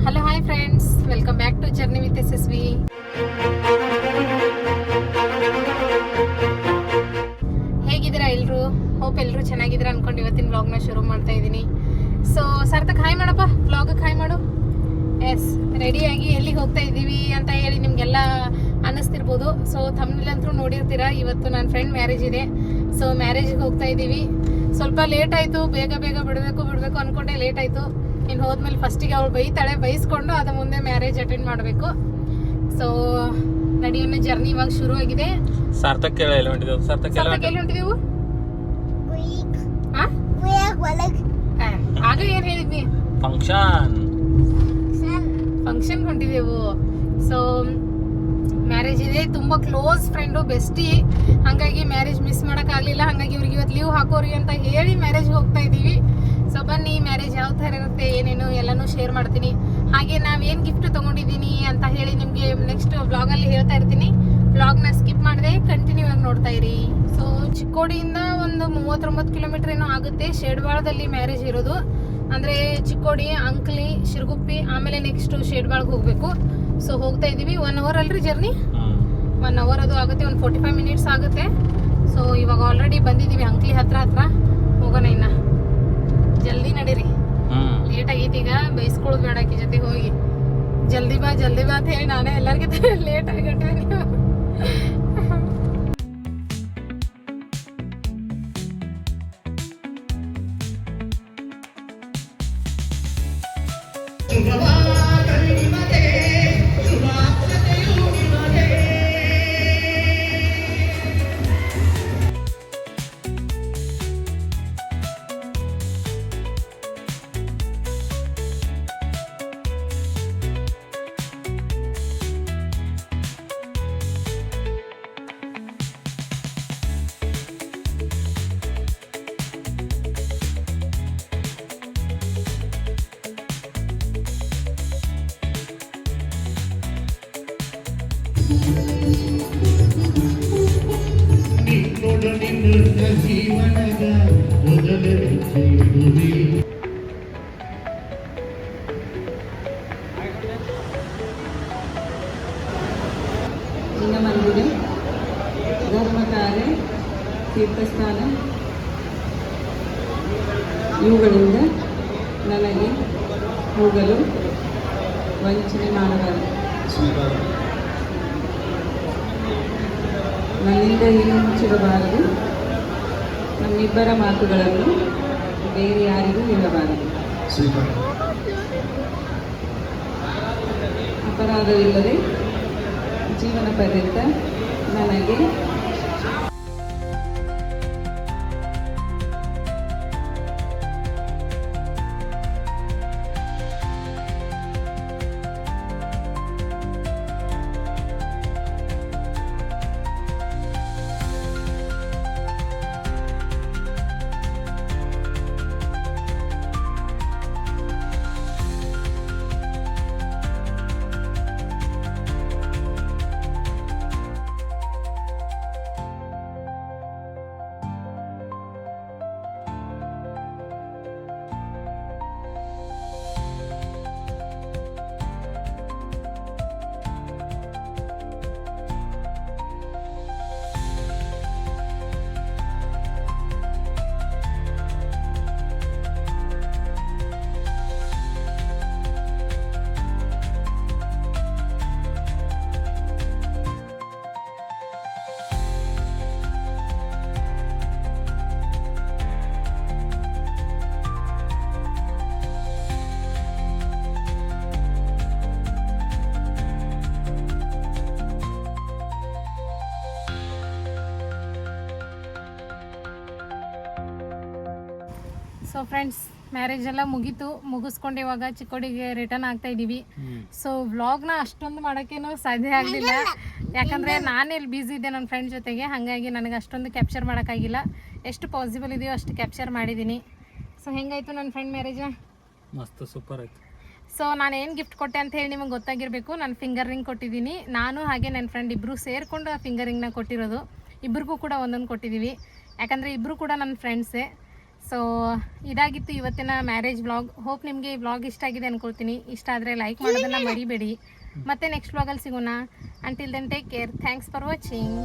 Hello hi friends, welcome back to journey with SSV. ಹೇಗಿದ್ದೀರಾ ಎಲ್ಲರೂ? Hope ಎಲ್ಲರೂ ಚೆನ್ನಾಗಿದ್ದೀರಾ ಅನ್ಕೊಂಡು ಇವತ್ತಿನ ವ್ಲಾಗ್ನ ಶುರು ಮಾಡ್ತಾ ಇದ್ದೀನಿ. ಸೊ ಸಾರ್ಥಕ್ ಹಾಯ್ ಮಾಡಪ್ಪ, ವ್ಲಾಗಿಗೆ ಹಾಯ್ ಮಾಡು. ಎಸ್, ರೆಡಿಯಾಗಿ ಎಲ್ಲಿಗೆ ಹೋಗ್ತಾ ಇದ್ದೀವಿ ಅಂತ ಹೇಳಿ ನಿಮಗೆಲ್ಲ ಅನ್ನಿಸ್ತಿರ್ಬೋದು. ಸೊ ಥಂಬ್ನೇಲ್ ಅಂತೂ ನೋಡಿರ್ತೀರಾ, ಇವತ್ತು ನನ್ನ ಫ್ರೆಂಡ್ ಮ್ಯಾರೇಜ್ ಇದೆ. ಸೊ ಮ್ಯಾರೇಜಿಗೆ ಹೋಗ್ತಾ ಇದ್ದೀವಿ. ಸ್ವಲ್ಪ ಲೇಟ್ ಆಯಿತು, ಬೇಗ ಬಿಡಬೇಕು ಅಂದ್ಕೊಂಡೆ, ಲೇಟ್ ಆಯಿತು. ಇನ್ನು ಹೋದ್ಮೇಲೆ ಫಸ್ಟಿಗೆ ಅವಳು ಬೈಸ್ಕೊಂಡು ಅದ ಮುಂದೆ ಮ್ಯಾರೇಜ್ ಅಟೆಂಡ್ ಮಾಡಬೇಕು. ಸೊ ನಡಿಯೋಣ, ಜರ್ನಿ ಇವಾಗ ಶುರು ಆಗಿದೆ. ಸಾರ್ಥಕ್ ಎಲ್ಲಿ ಹೊಂಟಿದೆವು? ಆಗ ಏನ್ ಹೇಳಿದ್ನಿ? ಫಂಕ್ಷನ್ ಹೊಂಟಿದೆವು. ಸೊ ಮ್ಯಾರೇಜ್ ಇದೆ, ತುಂಬ ಕ್ಲೋಸ್ ಫ್ರೆಂಡು, ಬೆಸ್ಟಿ. ಹಾಗಾಗಿ ಮ್ಯಾರೇಜ್ ಮಿಸ್ ಮಾಡೋಕ್ಕಾಗಲಿಲ್ಲ. ಹಾಗಾಗಿ ಇವ್ರಿಗೆ ಇವತ್ತು ಲೀವ್ ಹಾಕೋರಿ ಅಂತ ಹೇಳಿ ಮ್ಯಾರೇಜ್ಗೆ ಹೋಗ್ತಾ ಇದ್ದೀವಿ. ಸೊ ಬನ್ನಿ, ಮ್ಯಾರೇಜ್ ಯಾವ ಥರ ಇರುತ್ತೆ, ಏನೇನು ಎಲ್ಲನೂ ಶೇರ್ ಮಾಡ್ತೀನಿ. ಹಾಗೆ ನಾವೇನು ಗಿಫ್ಟ್ ತೊಗೊಂಡಿದ್ದೀನಿ ಅಂತ ಹೇಳಿ ನಿಮಗೆ ನೆಕ್ಸ್ಟ್ ವ್ಲಾಗಲ್ಲಿ ಹೇಳ್ತಾ ಇರ್ತೀನಿ. ವ್ಲಾಗ್ನ ಸ್ಕಿಪ್ ಮಾಡಿದೆ, ಕಂಟಿನ್ಯೂ ಆಗಿ ನೋಡ್ತಾ ಇರಿ. ಸೊ ಚಿಕ್ಕೋಡಿಯಿಂದ ಒಂದು 39 ಕಿಲೋಮೀಟರ್ ಏನೋ ಆಗುತ್ತೆ. ಶೇಡ್ವಾಳದಲ್ಲಿ ಮ್ಯಾರೇಜ್ ಇರೋದು. ಅಂದರೆ ಚಿಕ್ಕೋಡಿ, ಅಂಕ್ಲಿ, ಶಿರಗುಪ್ಪಿ, ಆಮೇಲೆ ನೆಕ್ಸ್ಟ್ ಶೇಡ್ವಾಳ್ಗೆ ಹೋಗಬೇಕು. ಸೊ ಹೋಗ್ತಾ ಇದ್ದೀವಿ. 1 ಅವರ್ ಅಲ್ರಿ ಜರ್ನಿ? 1 ಅವರ್ ಅದು ಆಗುತ್ತೆ, ಒಂದು 45 ಮಿನಿಟ್ಸ್ ಆಗುತ್ತೆ. ಸೊ ಇವಾಗ ಆಲ್ರೆಡಿ ಬಂದಿದ್ದೀವಿ ಅಂಕ್ಲಿ ಹತ್ರ. ಹೋಗೋಣ, ಇನ್ನ ಜಲ್ದಿ ನಡೀರಿ. ಲೇಟ್ ಆಗೈತಿ, ಈಗ ಬೈಸ್ಕೊಳ್ಳೋದು ಬೇಡ ಆಕಿ ಜೊತೆ ಹೋಗಿ. ಜಲ್ದಿ ಬಾ ಅಂತ ಹೇಳಿ ನಾನೇ ಎಲ್ಲರಿಗಿಂತ ಲೇಟ್ ಆಗಿಟ್ಟೆ. ನೀವು ಮಂದಿರ, ಧರ್ಮಕಾರ್ಯ, ತೀರ್ಥಸ್ಥಾನ ಇವುಗಳಿಂದ ನನಗೆ ಹೋಗಲು ವಂಚನೆ ಮಾಡಬಾರದು. ನನ್ನಿಂದ ಏನು ಮುಚ್ಚಿರಬಾರದು. ನಮ್ಮಿಬ್ಬರ ಮಾತುಗಳನ್ನು ಬೇರೆ ಯಾರಿಗೂ ಹೇಳಬಾರದು. ಅಪರಾಧವಿಲ್ಲದೆ ಜೀವನ ಪರ್ಯಂತ ನನಗೆ ಸೊ ಫ್ರೆಂಡ್ಸ್, ಮ್ಯಾರೇಜ್ ಎಲ್ಲ ಮುಗಿಸ್ಕೊಂಡು ಇವಾಗ ಚಿಕ್ಕೋಡಿಗೆ ರಿಟರ್ನ್ ಆಗ್ತಾ ಇದ್ದೀವಿ. ಸೊ ವ್ಲಾಗ್ನ ಅಷ್ಟೊಂದು ಮಾಡೋಕ್ಕೇನು ಸಾಧ್ಯ ಆಗಲಿಲ್ಲ, ಯಾಕಂದರೆ ನಾನೆಲ್ಲಿ ಬ್ಯುಸಿ ಇದ್ದೆ ನನ್ನ ಫ್ರೆಂಡ್ ಜೊತೆಗೆ. ಹಾಗಾಗಿ ನನಗೆ ಅಷ್ಟೊಂದು ಕ್ಯಾಪ್ಚರ್ ಮಾಡೋಕ್ಕಾಗಿಲ್ಲ. ಎಷ್ಟು ಪಾಸಿಬಲ್ ಇದೆಯೋ ಅಷ್ಟು ಕ್ಯಾಪ್ಚರ್ ಮಾಡಿದ್ದೀನಿ. ಸೊ ಹೆಂಗಾಯಿತು ನನ್ನ ಫ್ರೆಂಡ್ ಮ್ಯಾರೇಜ್? ಮಸ್ತ್ ಸೂಪರ್ ಆಯ್ತು. ಸೊ ನಾನು ಏನು ಗಿಫ್ಟ್ ಕೊಟ್ಟೆ ಅಂತ ಹೇಳಿ ನಿಮಗೆ ಗೊತ್ತಾಗಿರಬೇಕು. ನಾನು ಫಿಂಗರ್ ರಿಂಗ್ ಕೊಟ್ಟಿದ್ದೀನಿ. ನಾನು ಹಾಗೆ ನನ್ನ ಫ್ರೆಂಡ್ ಇಬ್ಬರು ಸೇರಿಕೊಂಡು ಆ ಫಿಂಗರ್ ರಿಂಗ್ನ ಕೊಟ್ಟಿರೋದು. ಇಬ್ಬರಿಗೂ ಕೂಡ ಒಂದೊಂದು ಕೊಟ್ಟಿದ್ದೀವಿ, ಯಾಕಂದರೆ ಇಬ್ಬರು ಕೂಡ ನನ್ನ ಫ್ರೆಂಡ್ಸೇ. ಸೊ ಇದಾಗಿತ್ತು ಇವತ್ತಿನ ಮ್ಯಾರೇಜ್ ವ್ಲಾಗ್. ಹೋಪ್ ನಿಮಗೆ ಈ ವ್ಲಾಗ್ ಇಷ್ಟ ಆಗಿದೆ ಅನ್ಕೊಳ್ತೀನಿ. ಇಷ್ಟ ಆದರೆ ಲೈಕ್ ಮಾಡೋದನ್ನು ಮರಿಬೇಡಿ. ಮತ್ತೆ ನೆಕ್ಸ್ಟ್ ವ್ಲಾಗಲ್ಲಿ ಸಿಗೋಣ. Until then take care. Thanks for watching.